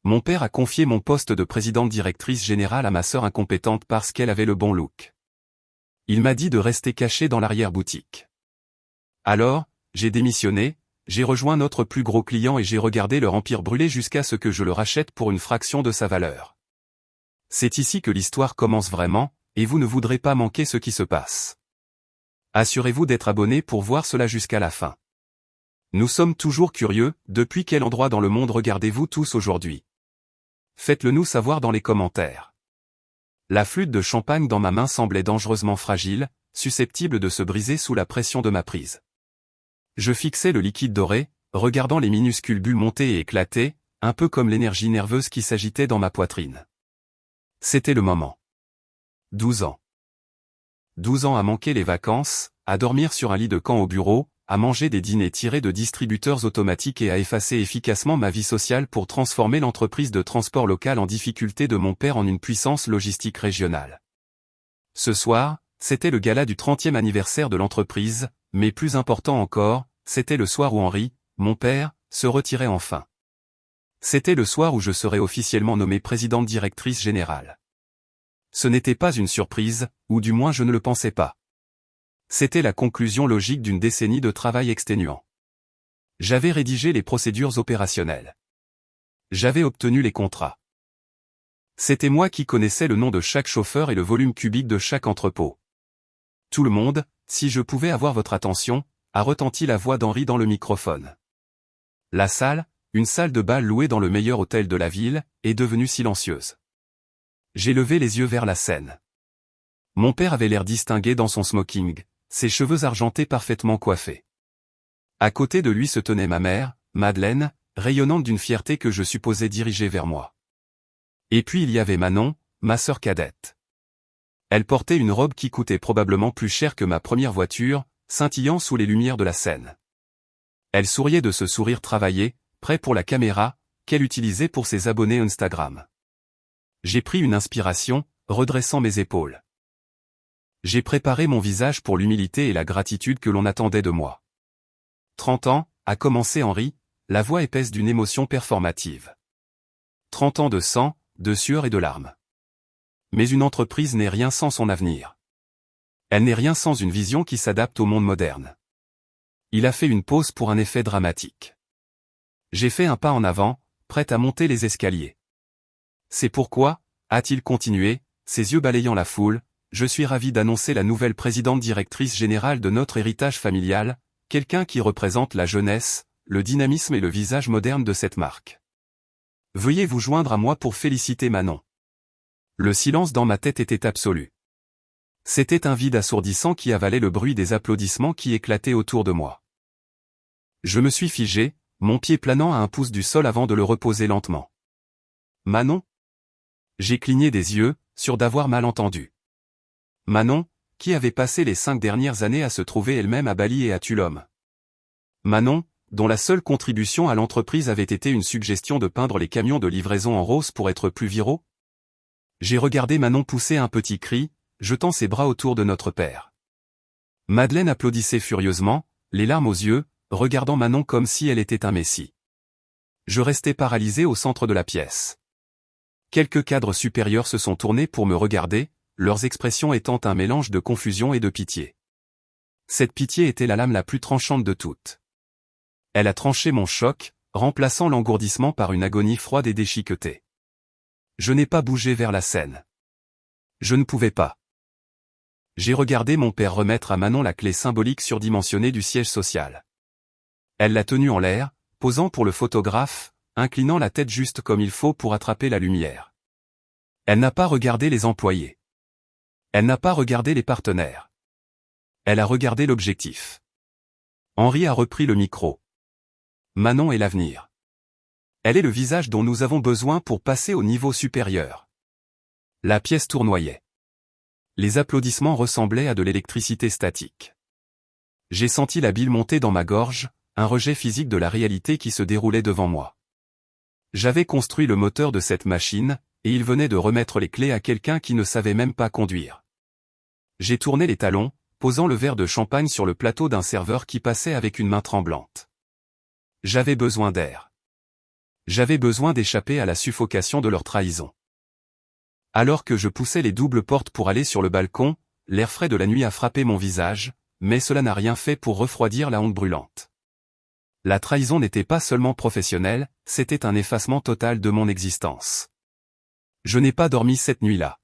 Mon père a confié mon poste de présidente directrice générale à ma sœur incompétente parce qu'elle avait le bon look. Il m'a dit de rester caché dans l'arrière-boutique. Alors, j'ai démissionné, j'ai rejoint notre plus gros client et j'ai regardé leur empire brûler jusqu'à ce que je le rachète pour une fraction de sa valeur. C'est ici que l'histoire commence vraiment, et vous ne voudrez pas manquer ce qui se passe. Assurez-vous d'être abonné pour voir cela jusqu'à la fin. Nous sommes toujours curieux, depuis quel endroit dans le monde regardez-vous tous aujourd'hui? Faites-le nous savoir dans les commentaires. La flûte de champagne dans ma main semblait dangereusement fragile, susceptible de se briser sous la pression de ma prise. Je fixais le liquide doré, regardant les minuscules bulles monter et éclater, un peu comme l'énergie nerveuse qui s'agitait dans ma poitrine. C'était le moment. 12 ans. 12 ans à manquer les vacances, à dormir sur un lit de camp au bureau, à manger des dîners tirés de distributeurs automatiques et à effacer efficacement ma vie sociale pour transformer l'entreprise de transport local en difficulté de mon père en une puissance logistique régionale. Ce soir, c'était le gala du 30e anniversaire de l'entreprise, mais plus important encore, c'était le soir où Henri, mon père, se retirait enfin. C'était le soir où je serais officiellement nommée présidente directrice générale. Ce n'était pas une surprise, ou du moins je ne le pensais pas. C'était la conclusion logique d'une décennie de travail exténuant. J'avais rédigé les procédures opérationnelles. J'avais obtenu les contrats. C'était moi qui connaissais le nom de chaque chauffeur et le volume cubique de chaque entrepôt. Tout le monde, si je pouvais avoir votre attention, a retenti la voix d'Henri dans le microphone. La salle, une salle de bal louée dans le meilleur hôtel de la ville, est devenue silencieuse. J'ai levé les yeux vers la scène. Mon père avait l'air distingué dans son smoking, ses cheveux argentés parfaitement coiffés. À côté de lui se tenait ma mère, Madeleine, rayonnante d'une fierté que je supposais diriger vers moi. Et puis il y avait Manon, ma sœur cadette. Elle portait une robe qui coûtait probablement plus cher que ma première voiture, scintillant sous les lumières de la scène. Elle souriait de ce sourire travaillé, prêt pour la caméra, qu'elle utilisait pour ses abonnés Instagram. J'ai pris une inspiration, redressant mes épaules. J'ai préparé mon visage pour l'humilité et la gratitude que l'on attendait de moi. 30 ans, a commencé Henri, la voix épaisse d'une émotion performative. 30 ans de sang, de sueur et de larmes. Mais une entreprise n'est rien sans son avenir. Elle n'est rien sans une vision qui s'adapte au monde moderne. Il a fait une pause pour un effet dramatique. J'ai fait un pas en avant, prêt à monter les escaliers. C'est pourquoi, a-t-il continué, ses yeux balayant la foule, je suis ravi d'annoncer la nouvelle présidente directrice générale de notre héritage familial, quelqu'un qui représente la jeunesse, le dynamisme et le visage moderne de cette marque. Veuillez vous joindre à moi pour féliciter Manon. Le silence dans ma tête était absolu. C'était un vide assourdissant qui avalait le bruit des applaudissements qui éclataient autour de moi. Je me suis figé, mon pied planant à 1 pouce du sol avant de le reposer lentement. Manon? J'ai cligné des yeux, sûr d'avoir mal entendu. Manon, qui avait passé les 5 dernières années à se trouver elle-même à Bali et à Tulum. Manon, dont la seule contribution à l'entreprise avait été une suggestion de peindre les camions de livraison en rose pour être plus viraux. J'ai regardé Manon pousser un petit cri, jetant ses bras autour de notre père. Madeleine applaudissait furieusement, les larmes aux yeux, regardant Manon comme si elle était un messie. Je restais paralysé au centre de la pièce. Quelques cadres supérieurs se sont tournés pour me regarder, leurs expressions étant un mélange de confusion et de pitié. Cette pitié était la lame la plus tranchante de toutes. Elle a tranché mon choc, remplaçant l'engourdissement par une agonie froide et déchiquetée. Je n'ai pas bougé vers la scène. Je ne pouvais pas. J'ai regardé mon père remettre à Manon la clé symbolique surdimensionnée du siège social. Elle l'a tenue en l'air, posant pour le photographe, inclinant la tête juste comme il faut pour attraper la lumière. Elle n'a pas regardé les employés. Elle n'a pas regardé les partenaires. Elle a regardé l'objectif. Henri a repris le micro. Manon est l'avenir. Elle est le visage dont nous avons besoin pour passer au niveau supérieur. La pièce tournoyait. Les applaudissements ressemblaient à de l'électricité statique. J'ai senti la bile monter dans ma gorge, un rejet physique de la réalité qui se déroulait devant moi. J'avais construit le moteur de cette machine, et il venait de remettre les clés à quelqu'un qui ne savait même pas conduire. J'ai tourné les talons, posant le verre de champagne sur le plateau d'un serveur qui passait avec une main tremblante. J'avais besoin d'air. J'avais besoin d'échapper à la suffocation de leur trahison. Alors que je poussais les doubles portes pour aller sur le balcon, l'air frais de la nuit a frappé mon visage, mais cela n'a rien fait pour refroidir la honte brûlante. La trahison n'était pas seulement professionnelle, c'était un effacement total de mon existence. Je n'ai pas dormi cette nuit-là.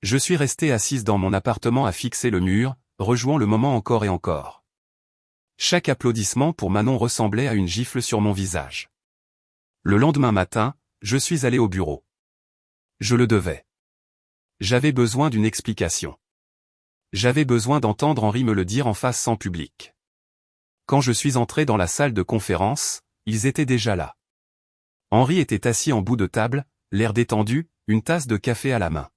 Je suis restée assise dans mon appartement à fixer le mur, rejouant le moment encore et encore. Chaque applaudissement pour Manon ressemblait à une gifle sur mon visage. Le lendemain matin, je suis allé au bureau. Je le devais. J'avais besoin d'une explication. J'avais besoin d'entendre Henri me le dire en face sans public. Quand je suis entré dans la salle de conférence, ils étaient déjà là. Henri était assis en bout de table, l'air détendu, une tasse de café à la main.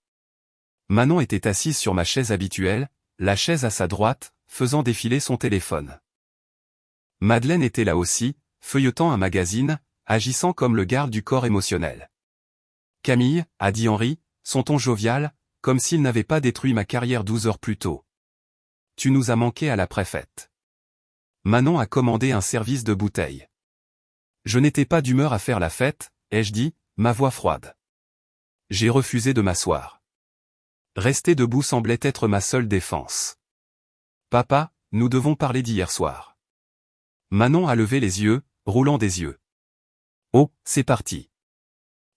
Manon était assise sur ma chaise habituelle, la chaise à sa droite, faisant défiler son téléphone. Madeleine était là aussi, feuilletant un magazine, agissant comme le garde du corps émotionnel. « Camille, a dit Henri, son ton jovial, comme s'il n'avait pas détruit ma carrière 12 heures plus tôt. Tu nous as manqué à la préfète. » Manon a commandé un service de bouteilles. Je n'étais pas d'humeur à faire la fête, ai-je dit, ma voix froide. J'ai refusé de m'asseoir. Rester debout semblait être ma seule défense. « Papa, nous devons parler d'hier soir. » Manon a levé les yeux, roulant des yeux. « Oh, c'est parti.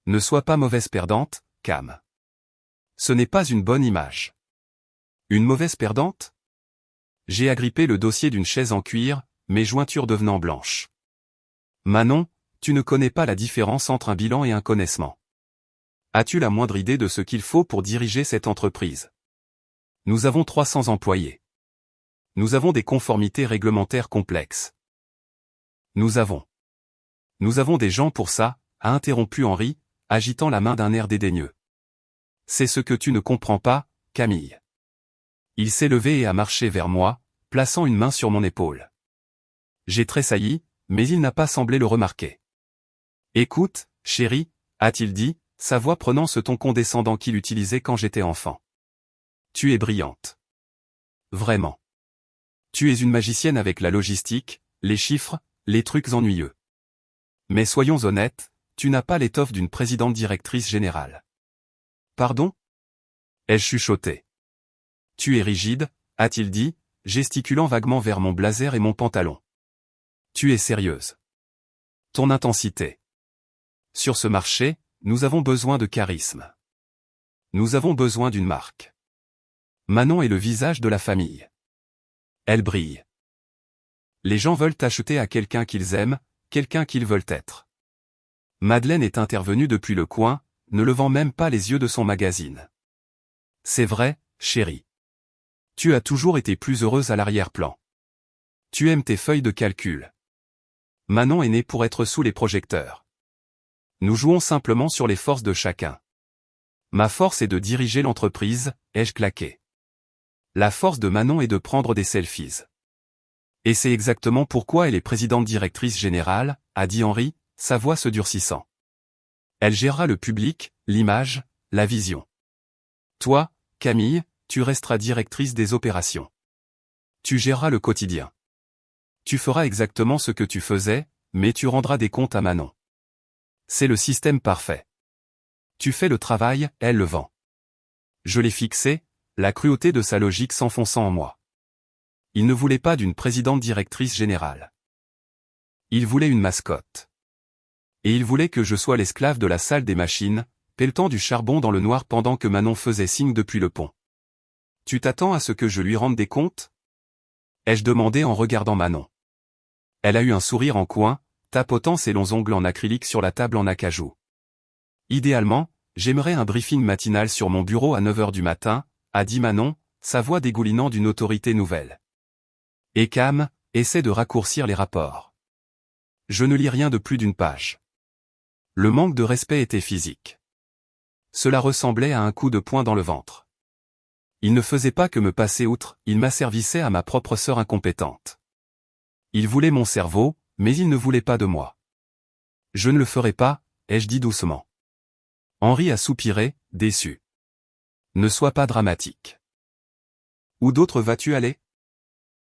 Ne sois pas mauvaise perdante, Cam. Ce n'est pas une bonne image. » Une mauvaise perdante ? J'ai agrippé le dossier d'une chaise en cuir, mes jointures devenant blanches. Manon, tu ne connais pas la différence entre un bilan et un connaissement. As-tu la moindre idée de ce qu'il faut pour diriger cette entreprise? Nous avons 300 employés. Nous avons des conformités réglementaires complexes. Nous avons des gens pour ça, a interrompu Henri, agitant la main d'un air dédaigneux. C'est ce que tu ne comprends pas, Camille. Il s'est levé et a marché vers moi, plaçant une main sur mon épaule. J'ai tressailli, mais il n'a pas semblé le remarquer. Écoute, chérie, a-t-il dit, sa voix prenant ce ton condescendant qu'il utilisait quand j'étais enfant. Tu es brillante. Vraiment. Tu es une magicienne avec la logistique, les chiffres, les trucs ennuyeux. Mais soyons honnêtes, tu n'as pas l'étoffe d'une présidente directrice générale. Pardon ? Ai-je chuchoté. Tu es rigide, a-t-il dit, gesticulant vaguement vers mon blazer et mon pantalon. Tu es sérieuse. Ton intensité. Sur ce marché, nous avons besoin de charisme. Nous avons besoin d'une marque. Manon est le visage de la famille. Elle brille. Les gens veulent acheter à quelqu'un qu'ils aiment, quelqu'un qu'ils veulent être. Madeleine est intervenue depuis le coin, ne levant même pas les yeux de son magazine. C'est vrai, chérie. Tu as toujours été plus heureuse à l'arrière-plan. Tu aimes tes feuilles de calcul. Manon est née pour être sous les projecteurs. Nous jouons simplement sur les forces de chacun. Ma force est de diriger l'entreprise, ai-je claqué. La force de Manon est de prendre des selfies. Et c'est exactement pourquoi elle est présidente directrice générale, a dit Henri, sa voix se durcissant. Elle gérera le public, l'image, la vision. Toi, Camille, tu resteras directrice des opérations. Tu géreras le quotidien. Tu feras exactement ce que tu faisais, mais tu rendras des comptes à Manon. C'est le système parfait. Tu fais le travail, elle le vend. Je l'ai fixé, la cruauté de sa logique s'enfonçant en moi. Il ne voulait pas d'une présidente directrice générale. Il voulait une mascotte. Et il voulait que je sois l'esclave de la salle des machines, pelletant du charbon dans le noir pendant que Manon faisait signe depuis le pont. Tu t'attends à ce que je lui rende des comptes ? Ai-je demandé en regardant Manon. Elle a eu un sourire en coin, tapotant ses longs ongles en acrylique sur la table en acajou. Idéalement, j'aimerais un briefing matinal sur mon bureau à 9 heures du matin, a dit Manon, sa voix dégoulinant d'une autorité nouvelle. Et Cam, essaie de raccourcir les rapports. Je ne lis rien de plus d'une page. Le manque de respect était physique. Cela ressemblait à un coup de poing dans le ventre. Il ne faisait pas que me passer outre, il m'asservissait à ma propre sœur incompétente. Il voulait mon cerveau, mais il ne voulait pas de moi. Je ne le ferai pas, ai-je dit doucement. Henri a soupiré, déçu. Ne sois pas dramatique. Où d'autre vas-tu aller ?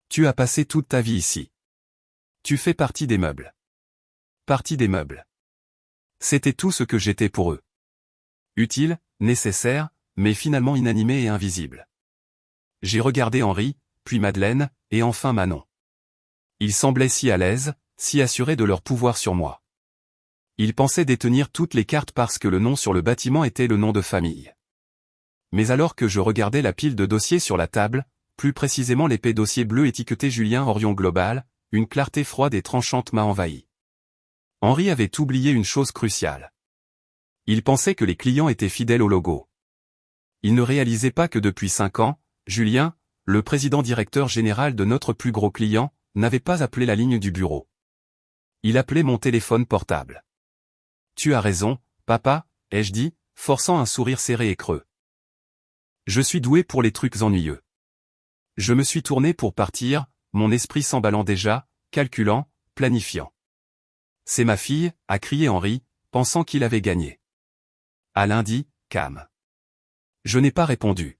Tu as passé toute ta vie ici. Tu fais partie des meubles. Partie des meubles. C'était tout ce que j'étais pour eux. Utile, nécessaire, mais finalement inanimé et invisible. J'ai regardé Henri, puis Madeleine, et enfin Manon. Ils semblaient si à l'aise, si assurés de leur pouvoir sur moi. Ils pensaient détenir toutes les cartes parce que le nom sur le bâtiment était le nom de famille. Mais alors que je regardais la pile de dossiers sur la table, plus précisément l'épais dossier bleu étiqueté Julien Orion Global, une clarté froide et tranchante m'a envahi. Henri avait oublié une chose cruciale. Il pensait que les clients étaient fidèles au logo. Il ne réalisait pas que depuis 5 ans, Julien, le président-directeur général de notre plus gros client, n'avait pas appelé la ligne du bureau. Il appelait mon téléphone portable. « Tu as raison, papa », ai-je dit, forçant un sourire serré et creux. Je suis doué pour les trucs ennuyeux. Je me suis tourné pour partir, mon esprit s'emballant déjà, calculant, planifiant. « C'est ma fille », a crié Henri, pensant qu'il avait gagné. À lundi, Cam. Je n'ai pas répondu.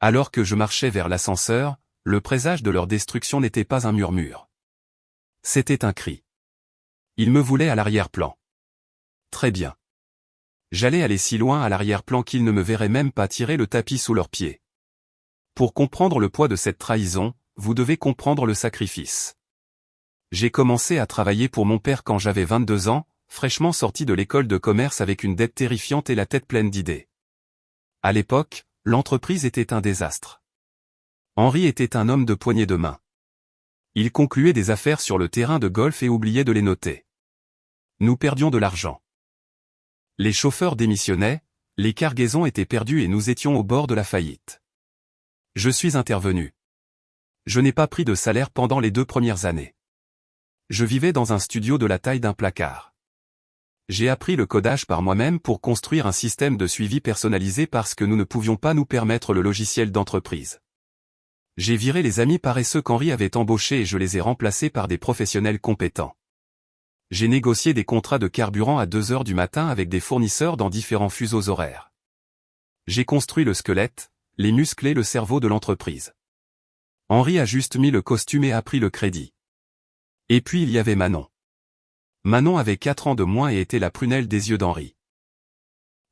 Alors que je marchais vers l'ascenseur, le présage de leur destruction n'était pas un murmure. C'était un cri. Ils me voulaient à l'arrière-plan. Très bien. J'allais aller si loin à l'arrière-plan qu'ils ne me verraient même pas tirer le tapis sous leurs pieds. Pour comprendre le poids de cette trahison, vous devez comprendre le sacrifice. J'ai commencé à travailler pour mon père quand j'avais 22 ans, fraîchement sorti de l'école de commerce avec une dette terrifiante et la tête pleine d'idées. À l'époque, l'entreprise était un désastre. Henri était un homme de poignée de main. Il concluait des affaires sur le terrain de golf et oubliait de les noter. Nous perdions de l'argent. Les chauffeurs démissionnaient, les cargaisons étaient perdues et nous étions au bord de la faillite. Je suis intervenu. Je n'ai pas pris de salaire pendant les 2 premières années. Je vivais dans un studio de la taille d'un placard. J'ai appris le codage par moi-même pour construire un système de suivi personnalisé parce que nous ne pouvions pas nous permettre le logiciel d'entreprise. J'ai viré les amis paresseux qu'Henri avait embauchés et je les ai remplacés par des professionnels compétents. J'ai négocié des contrats de carburant à 2 heures du matin avec des fournisseurs dans différents fuseaux horaires. J'ai construit le squelette, les muscles et le cerveau de l'entreprise. Henri a juste mis le costume et a pris le crédit. Et puis il y avait Manon. Manon avait 4 ans de moins et était la prunelle des yeux d'Henri.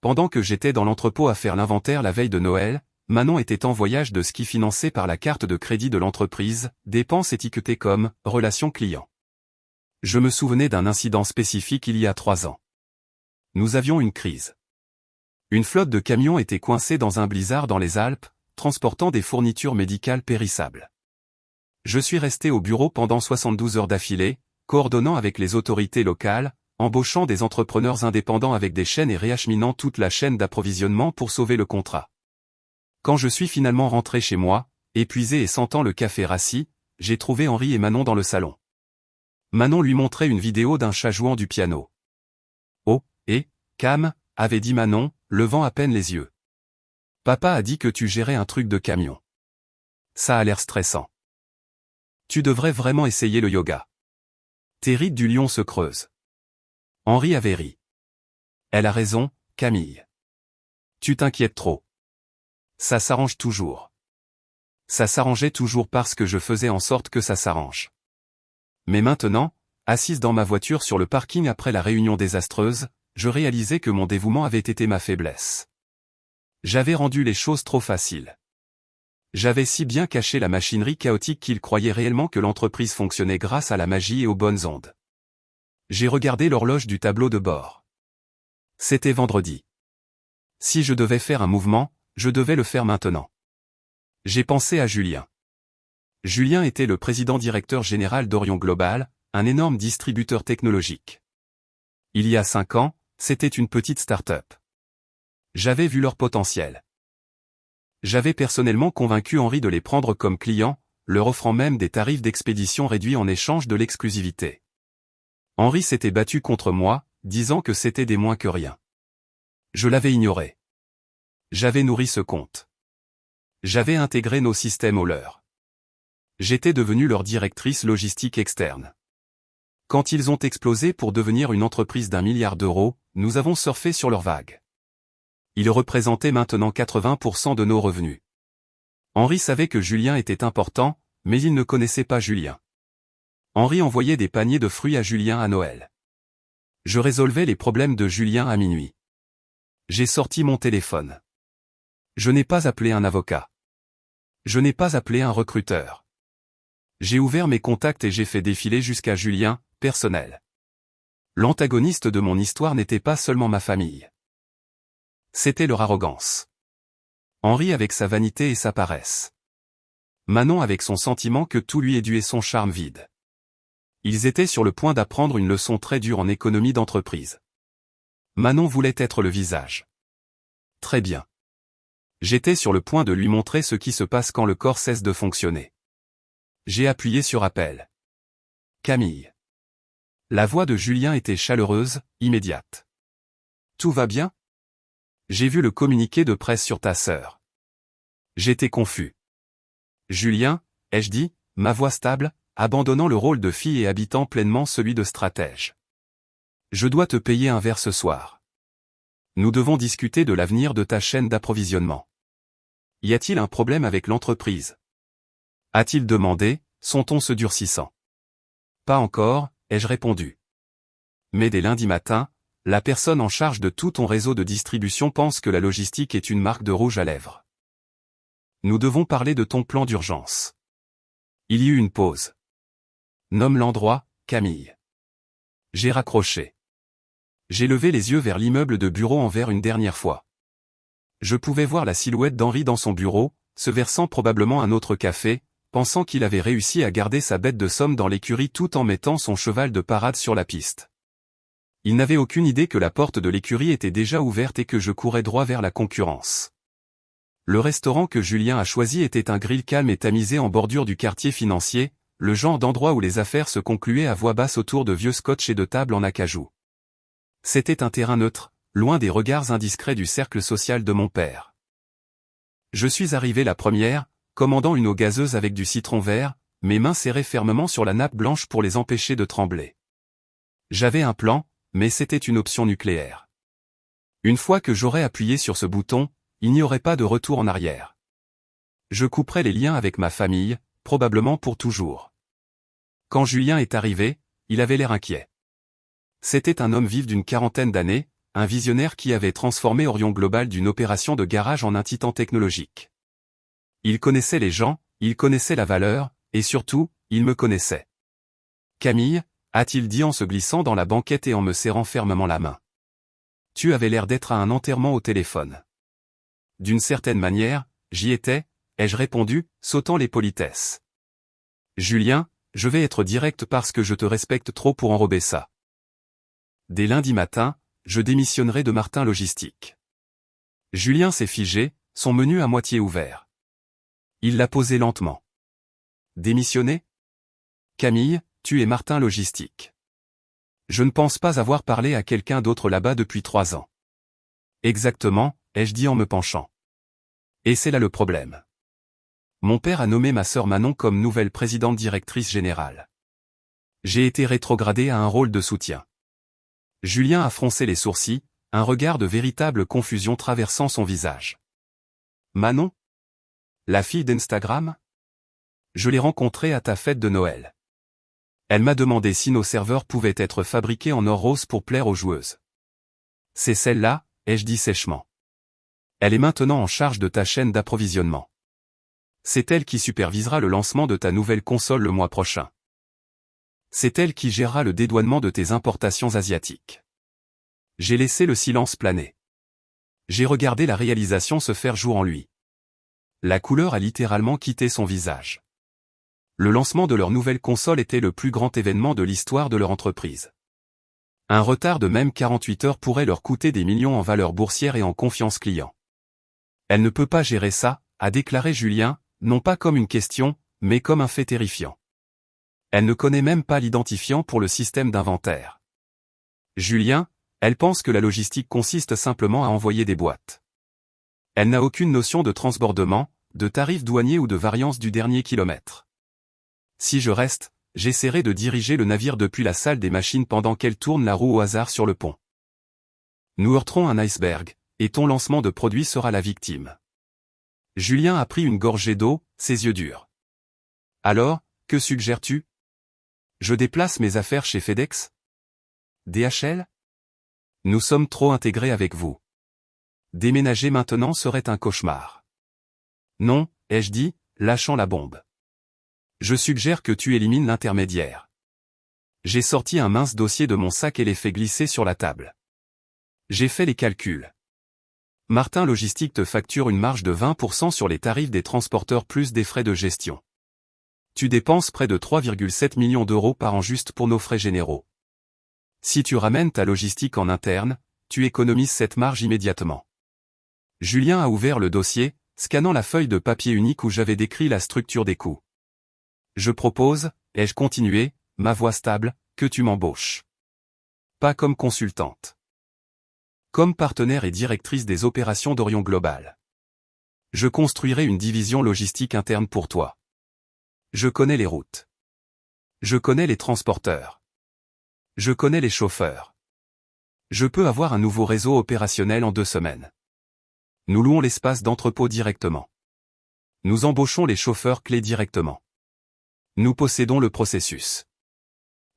Pendant que j'étais dans l'entrepôt à faire l'inventaire la veille de Noël, Manon était en voyage de ski financé par la carte de crédit de l'entreprise, dépenses étiquetées comme « Relations clients ». Je me souvenais d'un incident spécifique il y a 3 ans. Nous avions une crise. Une flotte de camions était coincée dans un blizzard dans les Alpes, transportant des fournitures médicales périssables. Je suis resté au bureau pendant 72 heures d'affilée, coordonnant avec les autorités locales, embauchant des entrepreneurs indépendants avec des chaînes et réacheminant toute la chaîne d'approvisionnement pour sauver le contrat. Quand je suis finalement rentré chez moi, épuisé et sentant le café rassis, j'ai trouvé Henri et Manon dans le salon. Manon lui montrait une vidéo d'un chat jouant du piano. « Oh, et, Cam » avait dit Manon, levant à peine les yeux. « Papa a dit que tu gérais un truc de camion. Ça a l'air stressant. Tu devrais vraiment essayer le yoga. Tes rides du lion se creusent. » Henri avait ri. « Elle a raison, Camille. Tu t'inquiètes trop. Ça s'arrange toujours. » Ça s'arrangeait toujours parce que je faisais en sorte que ça s'arrange. Mais maintenant, assise dans ma voiture sur le parking après la réunion désastreuse, je réalisais que mon dévouement avait été ma faiblesse. J'avais rendu les choses trop faciles. J'avais si bien caché la machinerie chaotique qu'ils croyaient réellement que l'entreprise fonctionnait grâce à la magie et aux bonnes ondes. J'ai regardé l'horloge du tableau de bord. C'était vendredi. Si je devais faire un mouvement, je devais le faire maintenant. J'ai pensé à Julien. Julien était le président-directeur général d'Orion Global, un énorme distributeur technologique. Il y a 5 ans, c'était une petite start-up. J'avais vu leur potentiel. J'avais personnellement convaincu Henri de les prendre comme clients, leur offrant même des tarifs d'expédition réduits en échange de l'exclusivité. Henri s'était battu contre moi, disant que c'était des moins que rien. Je l'avais ignoré. J'avais nourri ce compte. J'avais intégré nos systèmes au leur. J'étais devenue leur directrice logistique externe. Quand ils ont explosé pour devenir une entreprise d'1 milliard d'euros, nous avons surfé sur leur vague. Ils représentaient maintenant 80% de nos revenus. Henri savait que Julien était important, mais il ne connaissait pas Julien. Henri envoyait des paniers de fruits à Julien à Noël. Je résolvais les problèmes de Julien à minuit. J'ai sorti mon téléphone. Je n'ai pas appelé un avocat. Je n'ai pas appelé un recruteur. J'ai ouvert mes contacts et j'ai fait défiler jusqu'à Julien, personnel. L'antagoniste de mon histoire n'était pas seulement ma famille. C'était leur arrogance. Henri avec sa vanité et sa paresse. Manon avec son sentiment que tout lui est dû et son charme vide. Ils étaient sur le point d'apprendre une leçon très dure en économie d'entreprise. Manon voulait être le visage. Très bien. J'étais sur le point de lui montrer ce qui se passe quand le corps cesse de fonctionner. J'ai appuyé sur appel. Camille. La voix de Julien était chaleureuse, immédiate. Tout va bien? J'ai vu le communiqué de presse sur ta sœur. J'étais confus. Julien, ai-je dit, ma voix stable, abandonnant le rôle de fille et habitant pleinement celui de stratège. Je dois te payer un verre ce soir. Nous devons discuter de l'avenir de ta chaîne d'approvisionnement. Y a-t-il un problème avec l'entreprise? A-t-il demandé, son ton se durcissant. Pas encore, ai-je répondu. Mais dès lundi matin, la personne en charge de tout ton réseau de distribution pense que la logistique est une marque de rouge à lèvres. Nous devons parler de ton plan d'urgence. Il y eut une pause. Nomme l'endroit, Camille. J'ai raccroché. J'ai levé les yeux vers l'immeuble de bureau en vert une dernière fois. Je pouvais voir la silhouette d'Henri dans son bureau, se versant probablement un autre café, pensant qu'il avait réussi à garder sa bête de somme dans l'écurie tout en mettant son cheval de parade sur la piste. Il n'avait aucune idée que la porte de l'écurie était déjà ouverte et que je courais droit vers la concurrence. Le restaurant que Julien a choisi était un grill calme et tamisé en bordure du quartier financier, le genre d'endroit où les affaires se concluaient à voix basse autour de vieux scotch et de tables en acajou. C'était un terrain neutre, loin des regards indiscrets du cercle social de mon père. Je suis arrivé la première, commandant une eau gazeuse avec du citron vert, mes mains serrées fermement sur la nappe blanche pour les empêcher de trembler. J'avais un plan, mais c'était une option nucléaire. Une fois que j'aurais appuyé sur ce bouton, il n'y aurait pas de retour en arrière. Je couperais les liens avec ma famille, probablement pour toujours. Quand Julien est arrivé, il avait l'air inquiet. C'était un homme vif d'une quarantaine d'années, un visionnaire qui avait transformé Orion Global d'une opération de garage en un titan technologique. Il connaissait les gens, il connaissait la valeur, et surtout, il me connaissait. Camille, a-t-il dit en se glissant dans la banquette et en me serrant fermement la main. Tu avais l'air d'être à un enterrement au téléphone. D'une certaine manière, j'y étais, ai-je répondu, sautant les politesses. Julien, je vais être direct parce que je te respecte trop pour enrober ça. Dès lundi matin, je démissionnerai de Martin Logistique. Julien s'est figé, son menu à moitié ouvert. Il l'a posé lentement. Démissionner? Camille, tu es Martin Logistique. Je ne pense pas avoir parlé à quelqu'un d'autre là-bas depuis 3 ans. Exactement, ai-je dit en me penchant. Et c'est là le problème. Mon père a nommé ma sœur Manon comme nouvelle présidente directrice générale. J'ai été rétrogradé à un rôle de soutien. Julien a froncé les sourcils, un regard de véritable confusion traversant son visage. Manon? La fille d'Instagram? Je l'ai rencontrée à ta fête de Noël. Elle m'a demandé si nos serveurs pouvaient être fabriqués en or rose pour plaire aux joueuses. C'est celle-là, ai-je dit sèchement. Elle est maintenant en charge de ta chaîne d'approvisionnement. C'est elle qui supervisera le lancement de ta nouvelle console le mois prochain. C'est elle qui gérera le dédouanement de tes importations asiatiques. J'ai laissé le silence planer. J'ai regardé la réalisation se faire jour en lui. La couleur a littéralement quitté son visage. Le lancement de leur nouvelle console était le plus grand événement de l'histoire de leur entreprise. Un retard de même 48 heures pourrait leur coûter des millions en valeur boursière et en confiance client. Elle ne peut pas gérer ça, a déclaré Julien, non pas comme une question, mais comme un fait terrifiant. Elle ne connaît même pas l'identifiant pour le système d'inventaire. Julien, elle pense que la logistique consiste simplement à envoyer des boîtes. Elle n'a aucune notion de transbordement, de tarifs douaniers ou de variance du dernier kilomètre. Si je reste, j'essaierai de diriger le navire depuis la salle des machines pendant qu'elle tourne la roue au hasard sur le pont. Nous heurterons un iceberg, et ton lancement de produit sera la victime. Julien a pris une gorgée d'eau, ses yeux durs. Alors, que suggères-tu? Je déplace mes affaires chez FedEx? DHL? Nous sommes trop intégrés avec vous. Déménager maintenant serait un cauchemar. Non, ai-je dit, lâchant la bombe. Je suggère que tu élimines l'intermédiaire. J'ai sorti un mince dossier de mon sac et l'ai fait glisser sur la table. J'ai fait les calculs. Martin Logistique te facture une marge de 20% sur les tarifs des transporteurs plus des frais de gestion. Tu dépenses près de 3,7 millions d'euros par an juste pour nos frais généraux. Si tu ramènes ta logistique en interne, tu économises cette marge immédiatement. Julien a ouvert le dossier, scannant la feuille de papier unique où j'avais décrit la structure des coûts. Je propose, ai-je continué, ma voix stable, que tu m'embauches. Pas comme consultante. Comme partenaire et directrice des opérations d'Orion Global. Je construirai une division logistique interne pour toi. Je connais les routes. Je connais les transporteurs. Je connais les chauffeurs. Je peux avoir un nouveau réseau opérationnel en 2 semaines. Nous louons l'espace d'entrepôt directement. Nous embauchons les chauffeurs clés directement. Nous possédons le processus.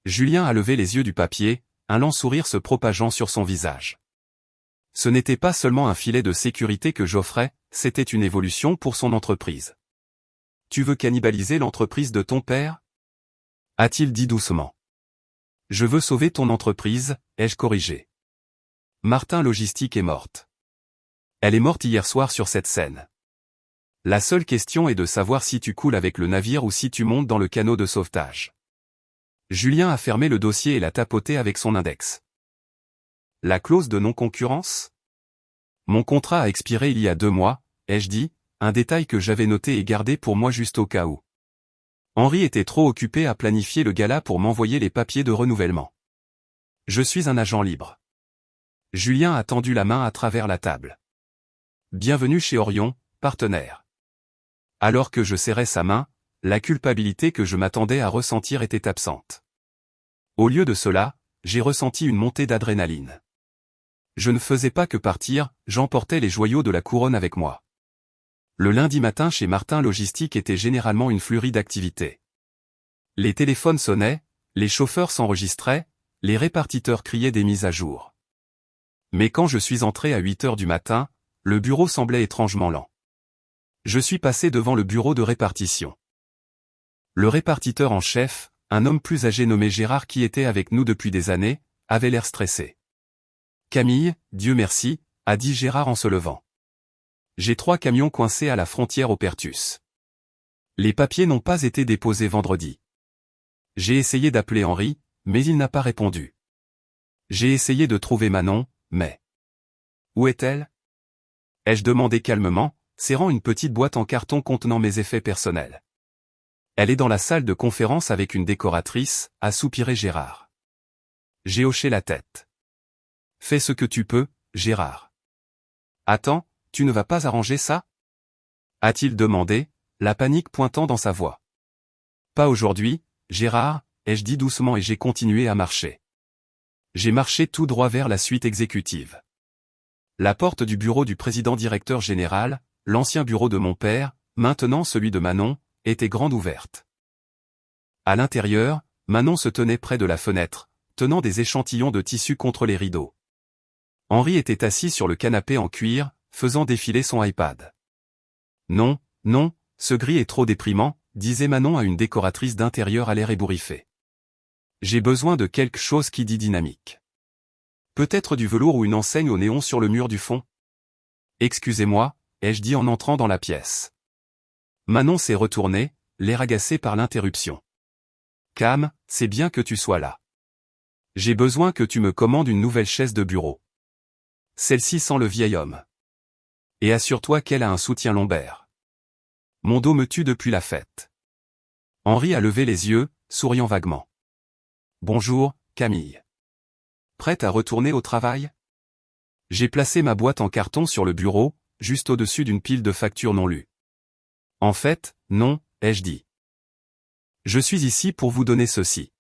Julien a levé les yeux du papier, un lent sourire se propageant sur son visage. Ce n'était pas seulement un filet de sécurité que j'offrais, c'était une évolution pour son entreprise. Tu veux cannibaliser l'entreprise de ton père ? A-t-il dit doucement. Je veux sauver ton entreprise, ai-je corrigé. Martin Logistique est morte. Elle est morte hier soir sur cette scène. La seule question est de savoir si tu coules avec le navire ou si tu montes dans le canot de sauvetage. Julien a fermé le dossier et l'a tapoté avec son index. La clause de non-concurrence ? Mon contrat a expiré il y a 2 mois, ai-je dit, un détail que j'avais noté et gardé pour moi juste au cas où. Henri était trop occupé à planifier le gala pour m'envoyer les papiers de renouvellement. Je suis un agent libre. Julien a tendu la main à travers la table. Bienvenue chez Orion, partenaire. Alors que je serrais sa main, la culpabilité que je m'attendais à ressentir était absente. Au lieu de cela, j'ai ressenti une montée d'adrénaline. Je ne faisais pas que partir, j'emportais les joyaux de la couronne avec moi. Le lundi matin chez Martin Logistique était généralement une flurrie d'activités. Les téléphones sonnaient, les chauffeurs s'enregistraient, les répartiteurs criaient des mises à jour. Mais quand je suis entré à 8 heures du matin, le bureau semblait étrangement lent. Je suis passé devant le bureau de répartition. Le répartiteur en chef, un homme plus âgé nommé Gérard qui était avec nous depuis des années, avait l'air stressé. « Camille, Dieu merci », a dit Gérard en se levant. J'ai 3 camions coincés à la frontière au Pertus. Les papiers n'ont pas été déposés vendredi. J'ai essayé d'appeler Henri, mais il n'a pas répondu. J'ai essayé de trouver Manon, mais... Où est-elle ? Ai-je demandé calmement, serrant une petite boîte en carton contenant mes effets personnels. Elle est dans la salle de conférence avec une décoratrice, a soupiré Gérard. J'ai hoché la tête. Fais ce que tu peux, Gérard. Attends, tu ne vas pas arranger ça ? A-t-il demandé, la panique pointant dans sa voix. Pas aujourd'hui, Gérard, ai-je dit doucement et j'ai continué à marcher. J'ai marché tout droit vers la suite exécutive. La porte du bureau du président directeur général, l'ancien bureau de mon père, maintenant celui de Manon, était grande ouverte. À l'intérieur, Manon se tenait près de la fenêtre, tenant des échantillons de tissu contre les rideaux. Henri était assis sur le canapé en cuir, faisant défiler son iPad. Non, non, ce gris est trop déprimant, disait Manon à une décoratrice d'intérieur à l'air ébouriffé. J'ai besoin de quelque chose qui dit dynamique. Peut-être du velours ou une enseigne au néon sur le mur du fond ? Excusez-moi, ai-je dit en entrant dans la pièce. Manon s'est retournée, l'air agacé par l'interruption. Cam, c'est bien que tu sois là. J'ai besoin que tu me commandes une nouvelle chaise de bureau. Celle-ci sans le vieil homme. Et assure-toi qu'elle a un soutien lombaire. Mon dos me tue depuis la fête. Henri a levé les yeux, souriant vaguement. Bonjour, Camille. Prête à retourner au travail ? J'ai placé ma boîte en carton sur le bureau, juste au-dessus d'une pile de factures non lues. En fait, non, ai-je dit. Je suis ici pour vous donner ceci.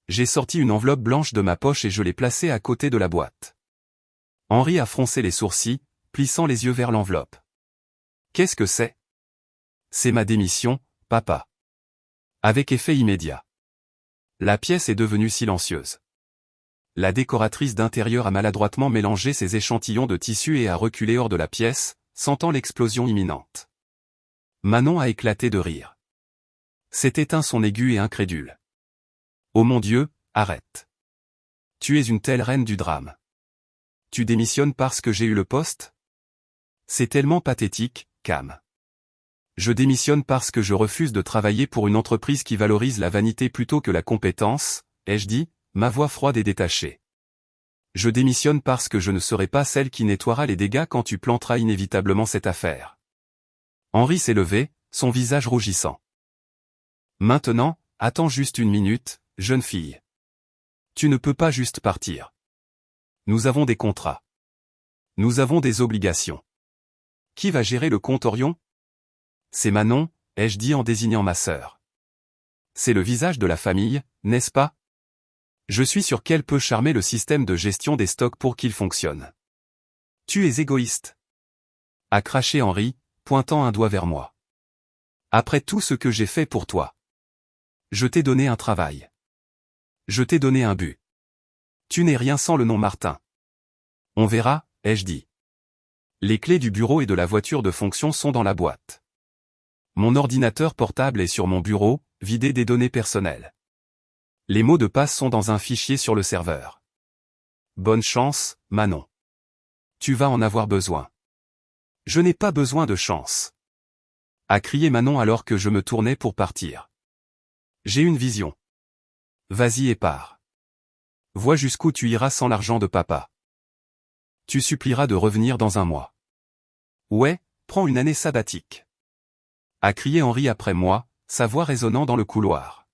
J'ai sorti une enveloppe blanche de ma poche et je l'ai placée à côté de la boîte. Henri a froncé les sourcils, plissant les yeux vers l'enveloppe. Qu'est-ce que c'est ? C'est ma démission, papa. Avec effet immédiat. La pièce est devenue silencieuse. La décoratrice d'intérieur a maladroitement mélangé ses échantillons de tissu et a reculé hors de la pièce, sentant l'explosion imminente. Manon a éclaté de rire. C'était un son aigu et incrédule. Oh mon Dieu, arrête. Tu es une telle reine du drame. Tu démissionnes parce que j'ai eu le poste? C'est tellement pathétique, Cam. Je démissionne parce que je refuse de travailler pour une entreprise qui valorise la vanité plutôt que la compétence, ai-je dit, ma voix froide et détachée. Je démissionne parce que je ne serai pas celle qui nettoiera les dégâts quand tu planteras inévitablement cette affaire. Henri s'est levé, son visage rougissant. Maintenant, attends juste une minute, jeune fille. Tu ne peux pas juste partir. Nous avons des contrats. Nous avons des obligations. Qui va gérer le compte Orion? C'est Manon, ai-je dit en désignant ma sœur. C'est le visage de la famille, n'est-ce pas? Je suis sûr qu'elle peut charmer le système de gestion des stocks pour qu'il fonctionne. Tu es égoïste. A craché Henri, pointant un doigt vers moi. Après tout ce que j'ai fait pour toi. Je t'ai donné un travail. Je t'ai donné un but. Tu n'es rien sans le nom Martin. On verra, ai-je dit. Les clés du bureau et de la voiture de fonction sont dans la boîte. Mon ordinateur portable est sur mon bureau, vidé des données personnelles. Les mots de passe sont dans un fichier sur le serveur. Bonne chance, Manon. Tu vas en avoir besoin. Je n'ai pas besoin de chance. A crié Manon alors que je me tournais pour partir. J'ai une vision. Vas-y et pars. Vois jusqu'où tu iras sans l'argent de papa. Tu supplieras de revenir dans un mois. Ouais, prends une année sabbatique. A crié Henri après moi, sa voix résonnant dans le couloir.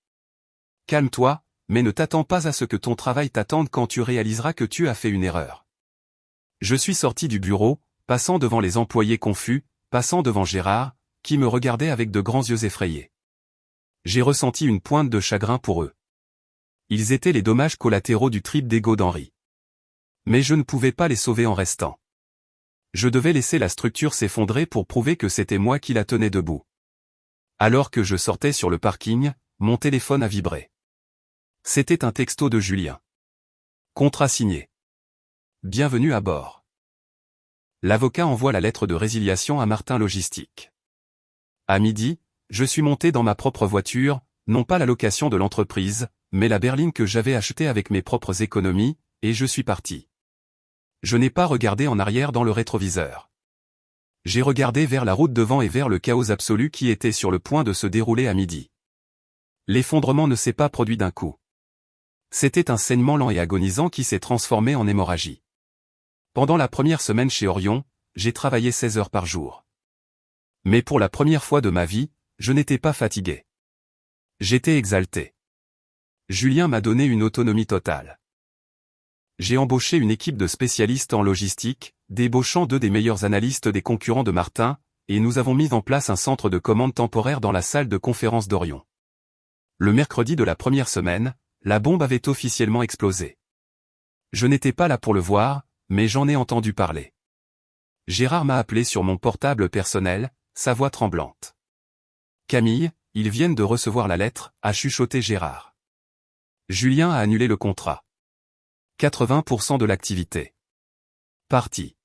Calme-toi, mais ne t'attends pas à ce que ton travail t'attende quand tu réaliseras que tu as fait une erreur. Je suis sorti du bureau, passant devant les employés confus, passant devant Gérard, qui me regardait avec de grands yeux effrayés. J'ai ressenti une pointe de chagrin pour eux. Ils étaient les dommages collatéraux du trip d'ego d'Henri. Mais je ne pouvais pas les sauver en restant. Je devais laisser la structure s'effondrer pour prouver que c'était moi qui la tenais debout. Alors que je sortais sur le parking, mon téléphone a vibré. C'était un texto de Julien. Contrat signé. Bienvenue à bord. L'avocat envoie la lettre de résiliation à Martin Logistique. À midi, je suis monté dans ma propre voiture, non pas la location de l'entreprise, mais la berline que j'avais achetée avec mes propres économies, et je suis parti. Je n'ai pas regardé en arrière dans le rétroviseur. J'ai regardé vers la route devant et vers le chaos absolu qui était sur le point de se dérouler à midi. L'effondrement ne s'est pas produit d'un coup. C'était un saignement lent et agonisant qui s'est transformé en hémorragie. Pendant la première semaine chez Orion, j'ai travaillé 16 heures par jour. Mais pour la première fois de ma vie, je n'étais pas fatigué. J'étais exalté. Julien m'a donné une autonomie totale. J'ai embauché une équipe de spécialistes en logistique, débauchant 2 des meilleurs analystes des concurrents de Martin, et nous avons mis en place un centre de commande temporaire dans la salle de conférence d'Orion. Le mercredi de la première semaine, la bombe avait officiellement explosé. Je n'étais pas là pour le voir, mais j'en ai entendu parler. Gérard m'a appelé sur mon portable personnel, sa voix tremblante. Camille, ils viennent de recevoir la lettre, a chuchoté Gérard. Julien a annulé le contrat. 80% de l'activité. Parti.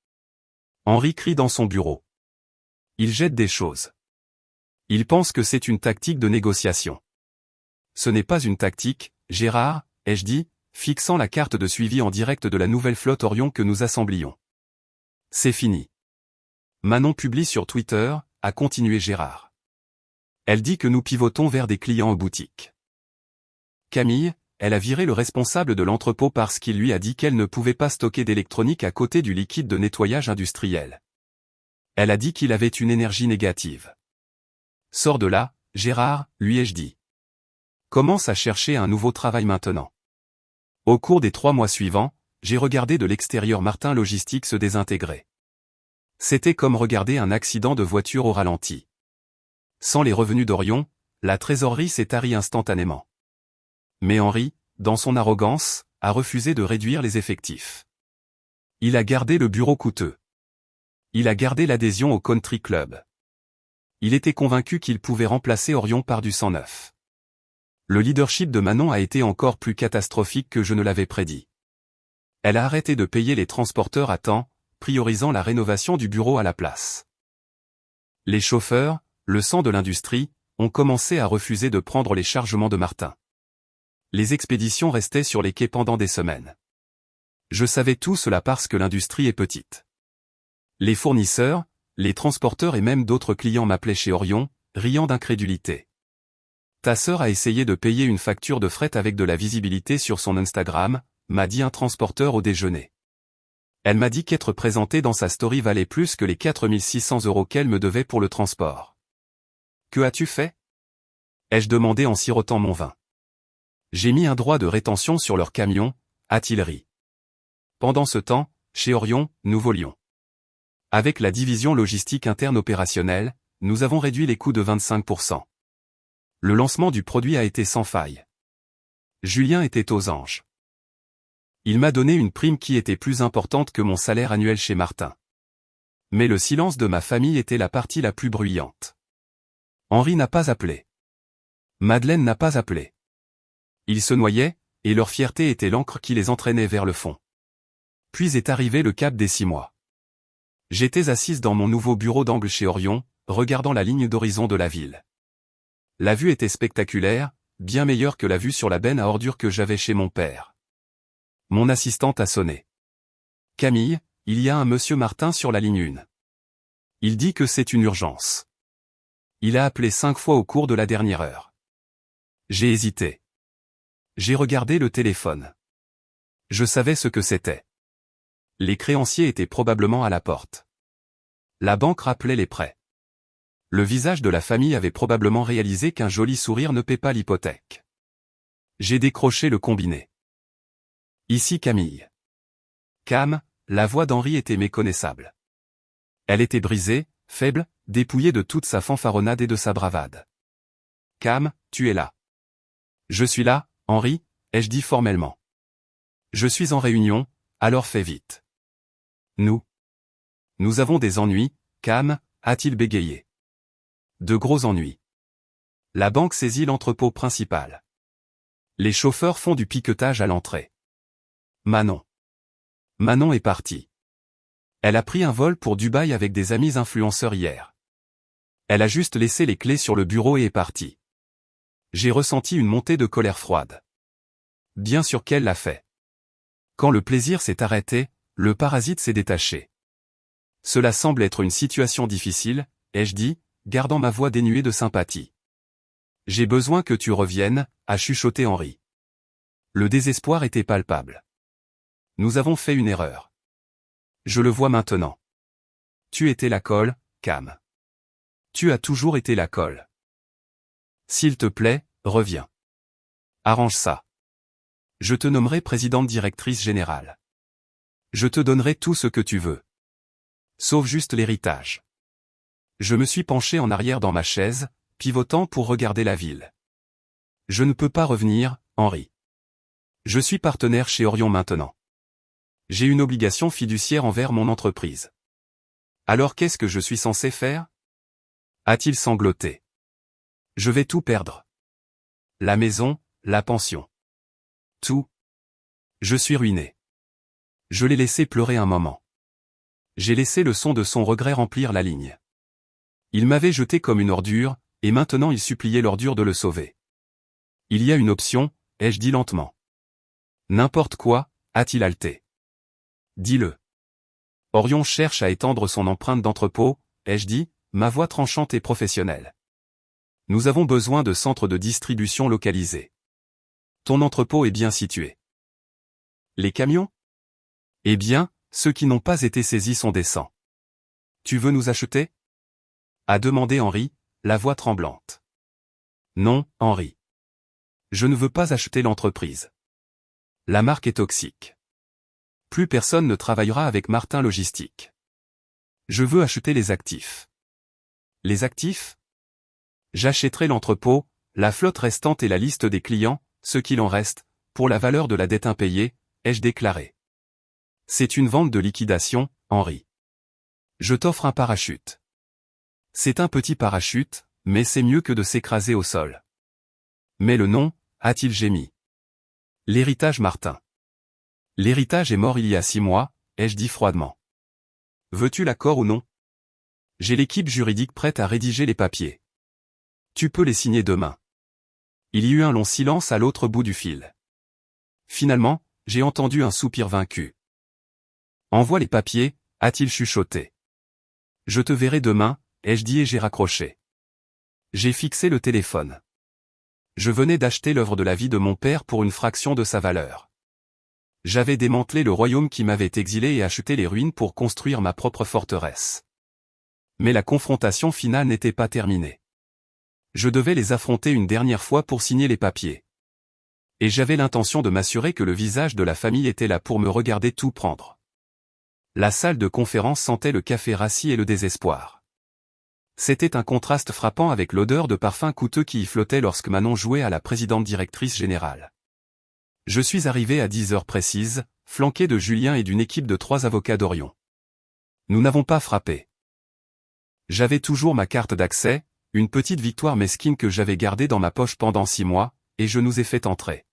Henri crie dans son bureau. Il jette des choses. Il pense que c'est une tactique de négociation. Ce n'est pas une tactique, Gérard, ai-je dit, fixant la carte de suivi en direct de la nouvelle flotte Orion que nous assemblions. C'est fini. Manon publie sur Twitter, a continué Gérard. Elle dit que nous pivotons vers des clients en boutique. Camille, elle a viré le responsable de l'entrepôt parce qu'il lui a dit qu'elle ne pouvait pas stocker d'électronique à côté du liquide de nettoyage industriel. Elle a dit qu'il avait une énergie négative. Sors de là, Gérard, lui ai-je dit. Commence à chercher un nouveau travail maintenant. Au cours des 3 mois suivants, j'ai regardé de l'extérieur Martin Logistique se désintégrer. C'était comme regarder un accident de voiture au ralenti. Sans les revenus d'Orion, la trésorerie s'est tarie instantanément. Mais Henri, dans son arrogance, a refusé de réduire les effectifs. Il a gardé le bureau coûteux. Il a gardé l'adhésion au country club. Il était convaincu qu'il pouvait remplacer Orion par du sang neuf. Le leadership de Manon a été encore plus catastrophique que je ne l'avais prédit. Elle a arrêté de payer les transporteurs à temps, priorisant la rénovation du bureau à la place. Les chauffeurs, le sang de l'industrie, ont commencé à refuser de prendre les chargements de Martin. Les expéditions restaient sur les quais pendant des semaines. Je savais tout cela parce que l'industrie est petite. Les fournisseurs, les transporteurs et même d'autres clients m'appelaient chez Orion, riant d'incrédulité. Ta sœur a essayé de payer une facture de fret avec de la visibilité sur son Instagram, m'a dit un transporteur au déjeuner. Elle m'a dit qu'être présentée dans sa story valait plus que les 4600 € qu'elle me devait pour le transport. Que as-tu fait? Ai-je demandé en sirotant mon vin. J'ai mis un droit de rétention sur leur camion, a-t-il ri. Pendant ce temps, chez Orion, nous volions. Avec la division logistique interne opérationnelle, nous avons réduit les coûts de 25%. Le lancement du produit a été sans faille. Julien était aux anges. Il m'a donné une prime qui était plus importante que mon salaire annuel chez Martin. Mais le silence de ma famille était la partie la plus bruyante. Henri n'a pas appelé. Madeleine n'a pas appelé. Ils se noyaient, et leur fierté était l'encre qui les entraînait vers le fond. Puis est arrivé le cap des 6 mois. J'étais assise dans mon nouveau bureau d'angle chez Orion, regardant la ligne d'horizon de la ville. La vue était spectaculaire, bien meilleure que la vue sur la benne à ordures que j'avais chez mon père. Mon assistante a sonné. Camille, il y a un monsieur Martin sur la ligne 1. Il dit que c'est une urgence. Il a appelé 5 fois au cours de la dernière heure. J'ai hésité. J'ai regardé le téléphone. Je savais ce que c'était. Les créanciers étaient probablement à la porte. La banque rappelait les prêts. Le visage de la famille avait probablement réalisé qu'un joli sourire ne paie pas l'hypothèque. J'ai décroché le combiné. Ici Camille. Cam, la voix d'Henri était méconnaissable. Elle était brisée, faible, dépouillée de toute sa fanfaronnade et de sa bravade. Cam, tu es là. Je suis là, Henri, ai-je dit formellement. Je suis en réunion, alors fais vite. Nous avons des ennuis, Cam, a-t-il bégayé. De gros ennuis. La banque saisit l'entrepôt principal. Les chauffeurs font du piquetage à l'entrée. Manon est partie. Elle a pris un vol pour Dubaï avec des amis influenceurs hier. Elle a juste laissé les clés sur le bureau et est partie. J'ai ressenti une montée de colère froide. Bien sûr qu'elle l'a fait. Quand le plaisir s'est arrêté, le parasite s'est détaché. Cela semble être une situation difficile, ai-je dit, gardant ma voix dénuée de sympathie. J'ai besoin que tu reviennes, a chuchoté Henri. Le désespoir était palpable. Nous avons fait une erreur. Je le vois maintenant. Tu étais la colle, Cam. Tu as toujours été la colle. S'il te plaît, reviens. Arrange ça. Je te nommerai présidente directrice générale. Je te donnerai tout ce que tu veux. Sauf juste l'héritage. Je me suis penché en arrière dans ma chaise, pivotant pour regarder la ville. Je ne peux pas revenir, Henri. Je suis partenaire chez Orion maintenant. J'ai une obligation fiduciaire envers mon entreprise. Alors qu'est-ce que je suis censé faire? A-t-il sangloté. Je vais tout perdre. La maison, la pension. Tout. Je suis ruiné. Je l'ai laissé pleurer un moment. J'ai laissé le son de son regret remplir la ligne. Il m'avait jeté comme une ordure, et maintenant il suppliait l'ordure de le sauver. Il y a une option, ai-je dit lentement. N'importe quoi, a-t-il haleté. Dis-le. Orion cherche à étendre son empreinte d'entrepôt, ai-je dit, ma voix tranchante et professionnelle. Nous avons besoin de centres de distribution localisés. Ton entrepôt est bien situé. Les camions? Eh bien, ceux qui n'ont pas été saisis sont décents. Tu veux nous acheter? A demandé Henri, la voix tremblante. Non, Henri. Je ne veux pas acheter l'entreprise. La marque est toxique. Plus personne ne travaillera avec Martin Logistique. Je veux acheter les actifs. Les actifs? J'achèterai l'entrepôt, la flotte restante et la liste des clients, ce qu'il en reste, pour la valeur de la dette impayée, ai-je déclaré. C'est une vente de liquidation, Henri. Je t'offre un parachute. C'est un petit parachute, mais c'est mieux que de s'écraser au sol. Mais le nom, a-t-il gémi. L'héritage Martin. L'héritage est mort il y a 6 mois, ai-je dit froidement. Veux-tu l'accord ou non? J'ai l'équipe juridique prête à rédiger les papiers. Tu peux les signer demain. Il y eut un long silence à l'autre bout du fil. Finalement, j'ai entendu un soupir vaincu. Envoie les papiers, a-t-il chuchoté. Je te verrai demain, ai-je dit et j'ai raccroché. J'ai fixé le téléphone. Je venais d'acheter l'œuvre de la vie de mon père pour une fraction de sa valeur. J'avais démantelé le royaume qui m'avait exilé et acheté les ruines pour construire ma propre forteresse. Mais la confrontation finale n'était pas terminée. Je devais les affronter une dernière fois pour signer les papiers. Et j'avais l'intention de m'assurer que le visage de la famille était là pour me regarder tout prendre. La salle de conférence sentait le café rassis et le désespoir. C'était un contraste frappant avec l'odeur de parfum coûteux qui y flottait lorsque Manon jouait à la présidente directrice générale. Je suis arrivé à 10 heures précises, flanqué de Julien et d'une équipe de 3 avocats d'Orion. Nous n'avons pas frappé. J'avais toujours ma carte d'accès, une petite victoire mesquine que j'avais gardée dans ma poche pendant 6 mois, et je nous ai fait entrer.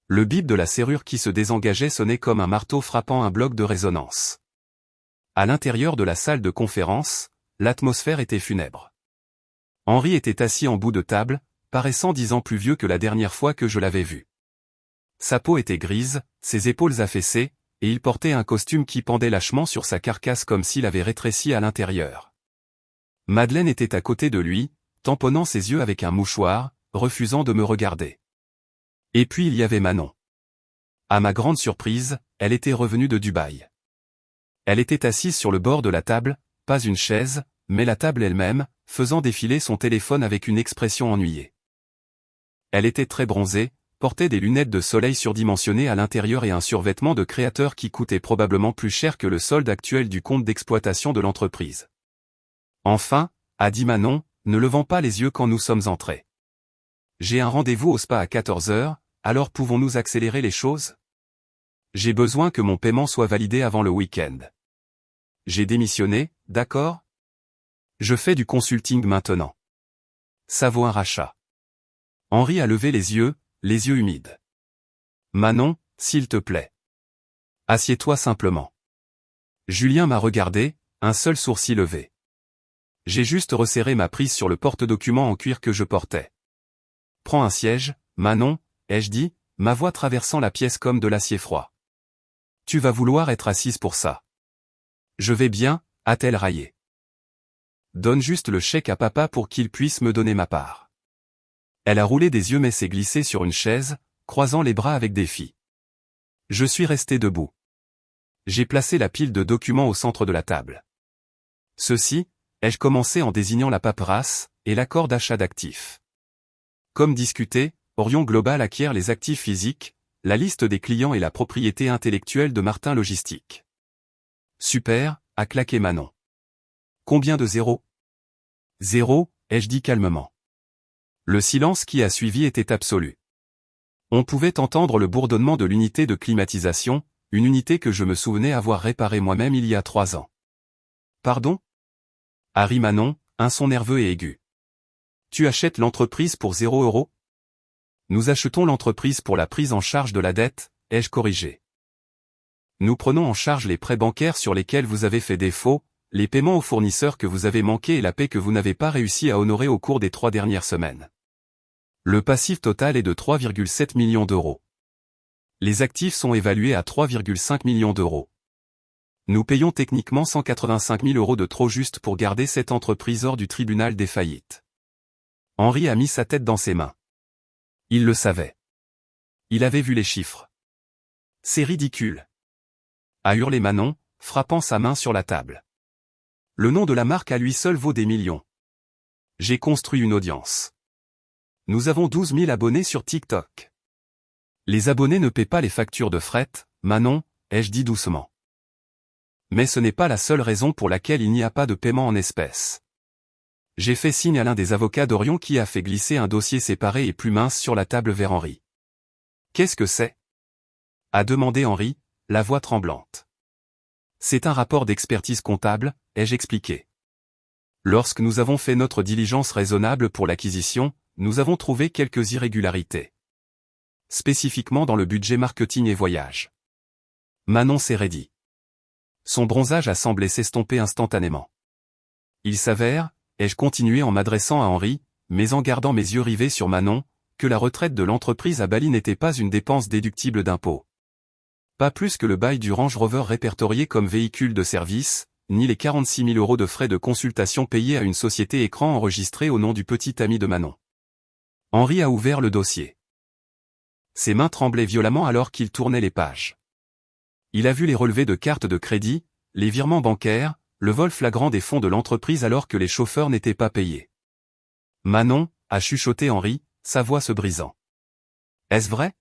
Le bip de la serrure qui se désengageait sonnait comme un marteau frappant un bloc de résonance. À l'intérieur de la salle de conférence, l'atmosphère était funèbre. Henri était assis en bout de table, paraissant 10 ans plus vieux que la dernière fois que je l'avais vu. Sa peau était grise, ses épaules affaissées, et il portait un costume qui pendait lâchement sur sa carcasse comme s'il avait rétréci à l'intérieur. Madeleine était à côté de lui, tamponnant ses yeux avec un mouchoir, refusant de me regarder. Et puis il y avait Manon. À ma grande surprise, elle était revenue de Dubaï. Elle était assise sur le bord de la table, pas une chaise, mais la table elle-même, faisant défiler son téléphone avec une expression ennuyée. Elle était très bronzée, portait des lunettes de soleil surdimensionnées à l'intérieur et un survêtement de créateur qui coûtait probablement plus cher que le solde actuel du compte d'exploitation de l'entreprise. Enfin, a dit Manon, ne levant pas les yeux quand nous sommes entrés. J'ai un rendez-vous au spa à 14 heures, alors pouvons-nous accélérer les choses? J'ai besoin que mon paiement soit validé avant le week-end. J'ai démissionné, d'accord? Je fais du consulting maintenant. Ça vaut un rachat. Henri a levé les yeux humides. Manon, s'il te plaît. Assieds-toi simplement. Julien m'a regardé, un seul sourcil levé. J'ai juste resserré ma prise sur le porte-documents en cuir que je portais. Prends un siège, Manon, ai-je dit, ma voix traversant la pièce comme de l'acier froid. Tu vas vouloir être assise pour ça. Je vais bien, a-t-elle raillé. Donne juste le chèque à papa pour qu'il puisse me donner ma part. Elle a roulé des yeux mais s'est glissée sur une chaise, croisant les bras avec défi. Je suis resté debout. J'ai placé la pile de documents au centre de la table. Ceci, ai-je commencé en désignant la paperasse et l'accord d'achat d'actifs. Comme discuté, Orion Global acquiert les actifs physiques, la liste des clients et la propriété intellectuelle de Martin Logistique. Super, a claqué Manon. Combien de zéros? 0, ai-je dit calmement. Le silence qui a suivi était absolu. On pouvait entendre le bourdonnement de l'unité de climatisation, une unité que je me souvenais avoir réparée moi-même il y a 3 ans. Pardon? A ri Manon, un son nerveux et aigu. Tu achètes l'entreprise pour 0 €? Nous achetons l'entreprise pour la prise en charge de la dette, ai-je corrigé. Nous prenons en charge les prêts bancaires sur lesquels vous avez fait défaut, les paiements aux fournisseurs que vous avez manqués et la paie que vous n'avez pas réussi à honorer au cours des 3 dernières semaines. Le passif total est de 3,7 millions d'euros. Les actifs sont évalués à 3,5 millions d'euros. Nous payons techniquement 185 000 € de trop juste pour garder cette entreprise hors du tribunal des faillites. Henri a mis sa tête dans ses mains. Il le savait. Il avait vu les chiffres. C'est ridicule. A hurlé Manon, frappant sa main sur la table. Le nom de la marque à lui seul vaut des millions. J'ai construit une audience. Nous avons 12 000 abonnés sur TikTok. Les abonnés ne paient pas les factures de fret, Manon, ai-je dit doucement. Mais ce n'est pas la seule raison pour laquelle il n'y a pas de paiement en espèces. J'ai fait signe à l'un des avocats d'Orion qui a fait glisser un dossier séparé et plus mince sur la table vers Henri. Qu'est-ce que c'est? A demandé Henri, la voix tremblante. C'est un rapport d'expertise comptable, ai-je expliqué. Lorsque nous avons fait notre diligence raisonnable pour l'acquisition, nous avons trouvé quelques irrégularités. Spécifiquement dans le budget marketing et voyage. Manon s'est raidie. Son bronzage a semblé s'estomper instantanément. Il s'avère, ai-je continué en m'adressant à Henri, mais en gardant mes yeux rivés sur Manon, que la retraite de l'entreprise à Bali n'était pas une dépense déductible d'impôt. Pas plus que le bail du Range Rover répertorié comme véhicule de service, ni les 46 000 € de frais de consultation payés à une société écran enregistrée au nom du petit ami de Manon. Henri a ouvert le dossier. Ses mains tremblaient violemment alors qu'il tournait les pages. Il a vu les relevés de cartes de crédit, les virements bancaires, le vol flagrant des fonds de l'entreprise alors que les chauffeurs n'étaient pas payés. Manon, a chuchoté Henri, sa voix se brisant. Est-ce vrai?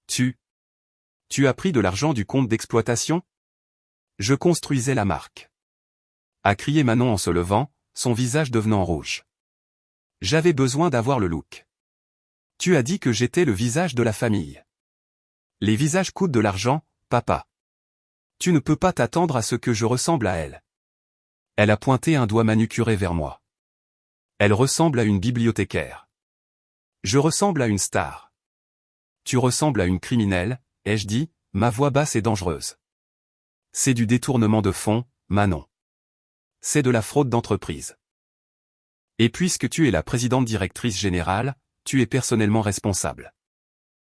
Tu as pris de l'argent du compte d'exploitation? Je construisais la marque. A crié Manon en se levant, son visage devenant rouge. J'avais besoin d'avoir le look. Tu as dit que j'étais le visage de la famille. Les visages coûtent de l'argent, papa. Tu ne peux pas t'attendre à ce que je ressemble à elle. Elle a pointé un doigt manucuré vers moi. Elle ressemble à une bibliothécaire. Je ressemble à une star. Tu ressembles à une criminelle, ai-je dit, ma voix basse et dangereuse. C'est du détournement de fonds, Manon. C'est de la fraude d'entreprise. Et puisque tu es la présidente directrice générale, tu es personnellement responsable.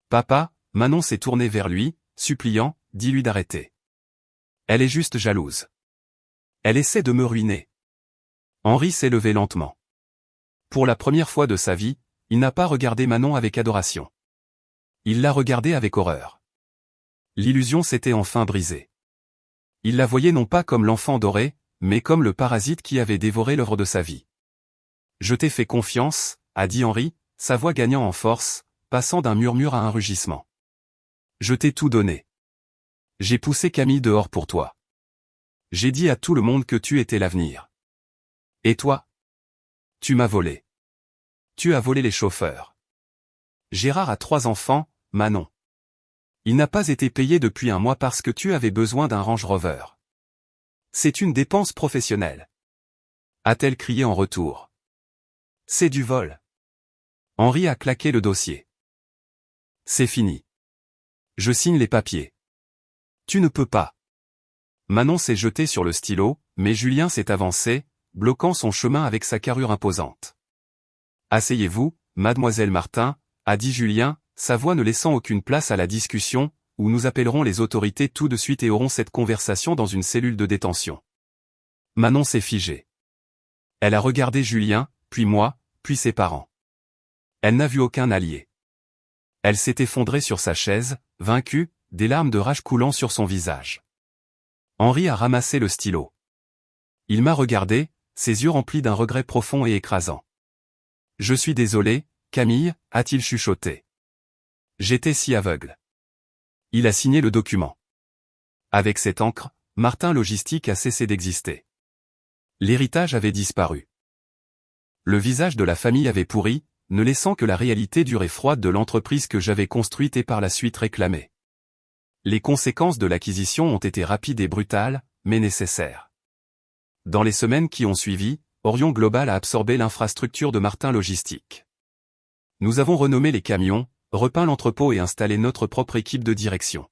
Papa, Manon s'est tournée vers lui, suppliant, dis-lui d'arrêter. Elle est juste jalouse. Elle essaie de me ruiner. Henri s'est levé lentement. Pour la première fois de sa vie, il n'a pas regardé Manon avec adoration. Il l'a regardée avec horreur. L'illusion s'était enfin brisée. Il la voyait non pas comme l'enfant doré, mais comme le parasite qui avait dévoré l'œuvre de sa vie. Je t'ai fait confiance, a dit Henri, sa voix gagnant en force, passant d'un murmure à un rugissement. Je t'ai tout donné. J'ai poussé Camille dehors pour toi. J'ai dit à tout le monde que tu étais l'avenir. Et toi? Tu m'as volé. Tu as volé les chauffeurs. Gérard a 3 enfants, Manon. Il n'a pas été payé depuis un mois parce que tu avais besoin d'un Range Rover. C'est une dépense professionnelle. A-t-elle crié en retour. C'est du vol. Henri a claqué le dossier. C'est fini. Je signe les papiers. Tu ne peux pas. Manon s'est jetée sur le stylo, mais Julien s'est avancé, bloquant son chemin avec sa carrure imposante. Asseyez-vous, mademoiselle Martin, a dit Julien, sa voix ne laissant aucune place à la discussion, où nous appellerons les autorités tout de suite et aurons cette conversation dans une cellule de détention. Manon s'est figée. Elle a regardé Julien, puis moi, puis ses parents. Elle n'a vu aucun allié. Elle s'est effondrée sur sa chaise, vaincue, des larmes de rage coulant sur son visage. Henri a ramassé le stylo. Il m'a regardé, ses yeux remplis d'un regret profond et écrasant. Je suis désolé, Camille, a-t-il chuchoté. J'étais si aveugle. Il a signé le document. Avec cette encre, Martin Logistique a cessé d'exister. L'héritage avait disparu. Le visage de la famille avait pourri, ne laissant que la réalité dure et froide de l'entreprise que j'avais construite et par la suite réclamée. Les conséquences de l'acquisition ont été rapides et brutales, mais nécessaires. Dans les semaines qui ont suivi, Orion Global a absorbé l'infrastructure de Martin Logistique. Nous avons renommé les camions, repeint l'entrepôt et installé notre propre équipe de direction.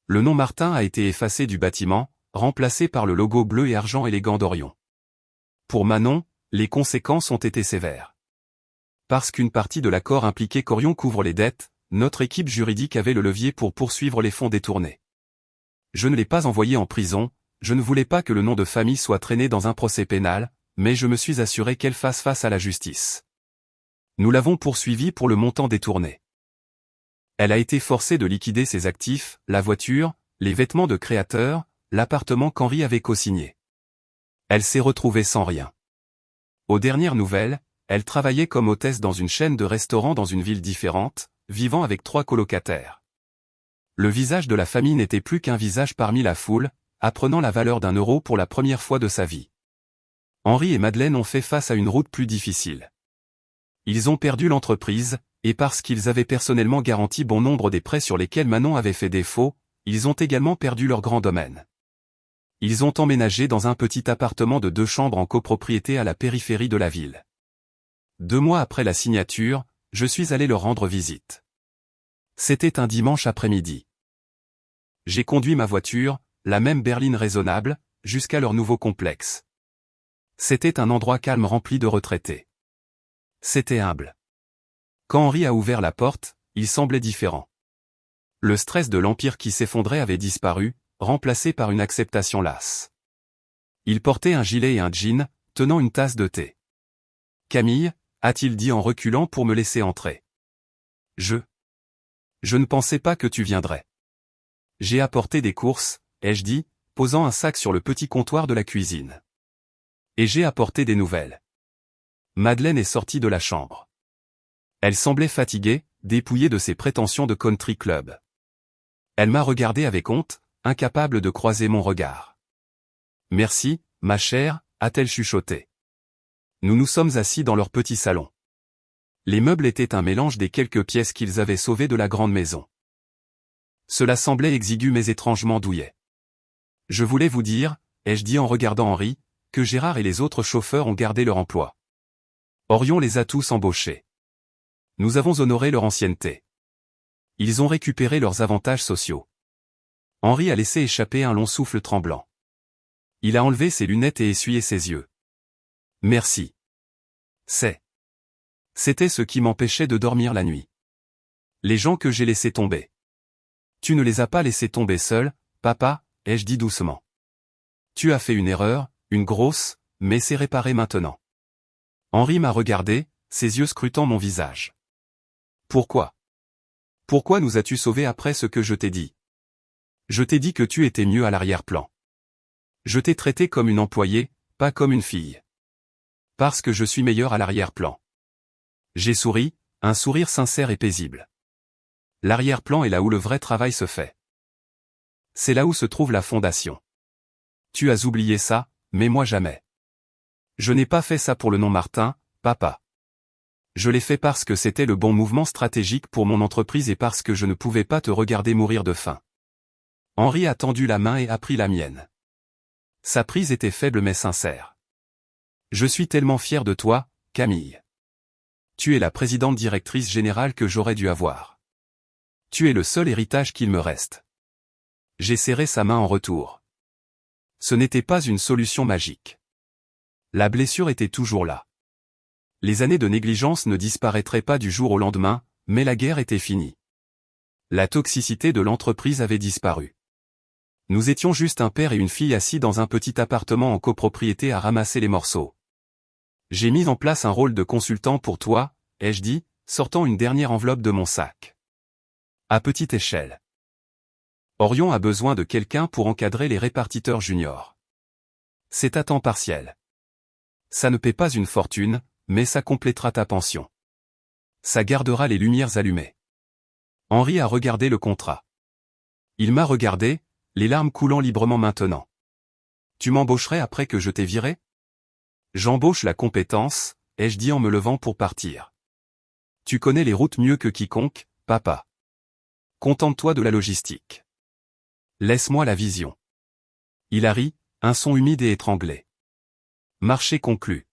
Le nom Martin a été effacé du bâtiment, remplacé par le logo bleu et argent élégant d'Orion. Pour Manon, les conséquences ont été sévères. Parce qu'une partie de l'accord impliquait qu'Orion couvre les dettes, notre équipe juridique avait le levier pour poursuivre les fonds détournés. Je ne l'ai pas envoyé en prison, je ne voulais pas que le nom de famille soit traîné dans un procès pénal, mais je me suis assuré qu'elle fasse face à la justice. Nous l'avons poursuivie pour le montant détourné. Elle a été forcée de liquider ses actifs, la voiture, les vêtements de créateur, l'appartement qu'Henri avait co-signé. Elle s'est retrouvée sans rien. Aux dernières nouvelles, elle travaillait comme hôtesse dans une chaîne de restaurants dans une ville différente, vivant avec 3 colocataires. Le visage de la famille n'était plus qu'un visage parmi la foule, apprenant la valeur d'1 euro pour la première fois de sa vie. Henri et Madeleine ont fait face à une route plus difficile. Ils ont perdu l'entreprise, et parce qu'ils avaient personnellement garanti bon nombre des prêts sur lesquels Manon avait fait défaut, ils ont également perdu leur grand domaine. Ils ont emménagé dans un petit appartement de 2 chambres en copropriété à la périphérie de la ville. 2 mois après la signature, je suis allé leur rendre visite. C'était un dimanche après-midi. J'ai conduit ma voiture, la même berline raisonnable, jusqu'à leur nouveau complexe. C'était un endroit calme rempli de retraités. C'était humble. Quand Henri a ouvert la porte, il semblait différent. Le stress de l'empire qui s'effondrait avait disparu, remplacé par une acceptation lasse. Il portait un gilet et un jean, tenant une tasse de thé. « Camille » a-t-il dit en reculant pour me laisser entrer. Je ne pensais pas que tu viendrais. J'ai apporté des courses, ai-je dit, posant un sac sur le petit comptoir de la cuisine. Et j'ai apporté des nouvelles. Madeleine est sortie de la chambre. Elle semblait fatiguée, dépouillée de ses prétentions de country club. Elle m'a regardé avec honte, incapable de croiser mon regard. « Merci, ma chère » a-t-elle chuchoté. Nous nous sommes assis dans leur petit salon. Les meubles étaient un mélange des quelques pièces qu'ils avaient sauvées de la grande maison. Cela semblait exigu mais étrangement douillet. « Je voulais vous dire » ai-je dit en regardant Henri, que Gérard et les autres chauffeurs ont gardé leur emploi. Orion les a tous embauchés. Nous avons honoré leur ancienneté. Ils ont récupéré leurs avantages sociaux. Henri a laissé échapper un long souffle tremblant. Il a enlevé ses lunettes et essuyé ses yeux. Merci. C'était ce qui m'empêchait de dormir la nuit. Les gens que j'ai laissés tomber. Tu ne les as pas laissés tomber seuls, papa, ai-je dit doucement. Tu as fait une erreur, une grosse, mais c'est réparé maintenant. Henri m'a regardé, ses yeux scrutant mon visage. Pourquoi? Pourquoi nous as-tu sauvés après ce que je t'ai dit? Je t'ai dit que tu étais mieux à l'arrière-plan. Je t'ai traité comme une employée, pas comme une fille. Parce que je suis meilleur à l'arrière-plan. J'ai souri, un sourire sincère et paisible. L'arrière-plan est là où le vrai travail se fait. C'est là où se trouve la fondation. Tu as oublié ça, mais moi jamais. Je n'ai pas fait ça pour le nom Martin, papa. Je l'ai fait parce que c'était le bon mouvement stratégique pour mon entreprise et parce que je ne pouvais pas te regarder mourir de faim. Henri a tendu la main et a pris la mienne. Sa prise était faible mais sincère. Je suis tellement fier de toi, Camille. Tu es la présidente directrice générale que j'aurais dû avoir. Tu es le seul héritage qu'il me reste. J'ai serré sa main en retour. Ce n'était pas une solution magique. La blessure était toujours là. Les années de négligence ne disparaîtraient pas du jour au lendemain, mais la guerre était finie. La toxicité de l'entreprise avait disparu. Nous étions juste un père et une fille assis dans un petit appartement en copropriété à ramasser les morceaux. J'ai mis en place un rôle de consultant pour toi, ai-je dit, sortant une dernière enveloppe de mon sac. À petite échelle. Orion a besoin de quelqu'un pour encadrer les répartiteurs juniors. C'est à temps partiel. Ça ne paie pas une fortune, mais ça complétera ta pension. Ça gardera les lumières allumées. Henri a regardé le contrat. Il m'a regardé, les larmes coulant librement maintenant. Tu m'embaucherais après que je t'ai viré? J'embauche la compétence, ai-je dit en me levant pour partir. Tu connais les routes mieux que quiconque, papa. Contente-toi de la logistique. Laisse-moi la vision. Il a ri, un son humide et étranglé. Marché conclu.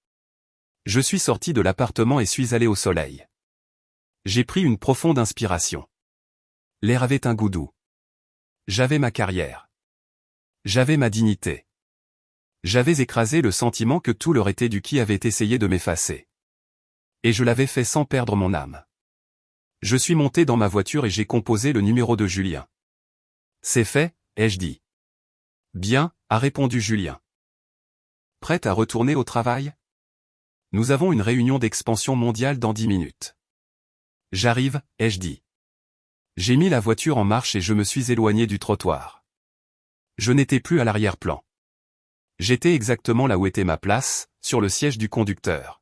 Je suis sorti de l'appartement et suis allé au soleil. J'ai pris une profonde inspiration. L'air avait un goût doux. J'avais ma carrière. J'avais ma dignité. J'avais écrasé le sentiment que tout leur était dû qui avait essayé de m'effacer. Et je l'avais fait sans perdre mon âme. Je suis monté dans ma voiture et j'ai composé le numéro de Julien. C'est fait, ai-je dit. Bien, a répondu Julien. Prête à retourner au travail? Nous avons une réunion d'expansion mondiale dans 10 minutes. J'arrive, ai-je dit. J'ai mis la voiture en marche et je me suis éloigné du trottoir. Je n'étais plus à l'arrière-plan. J'étais exactement là où était ma place, sur le siège du conducteur.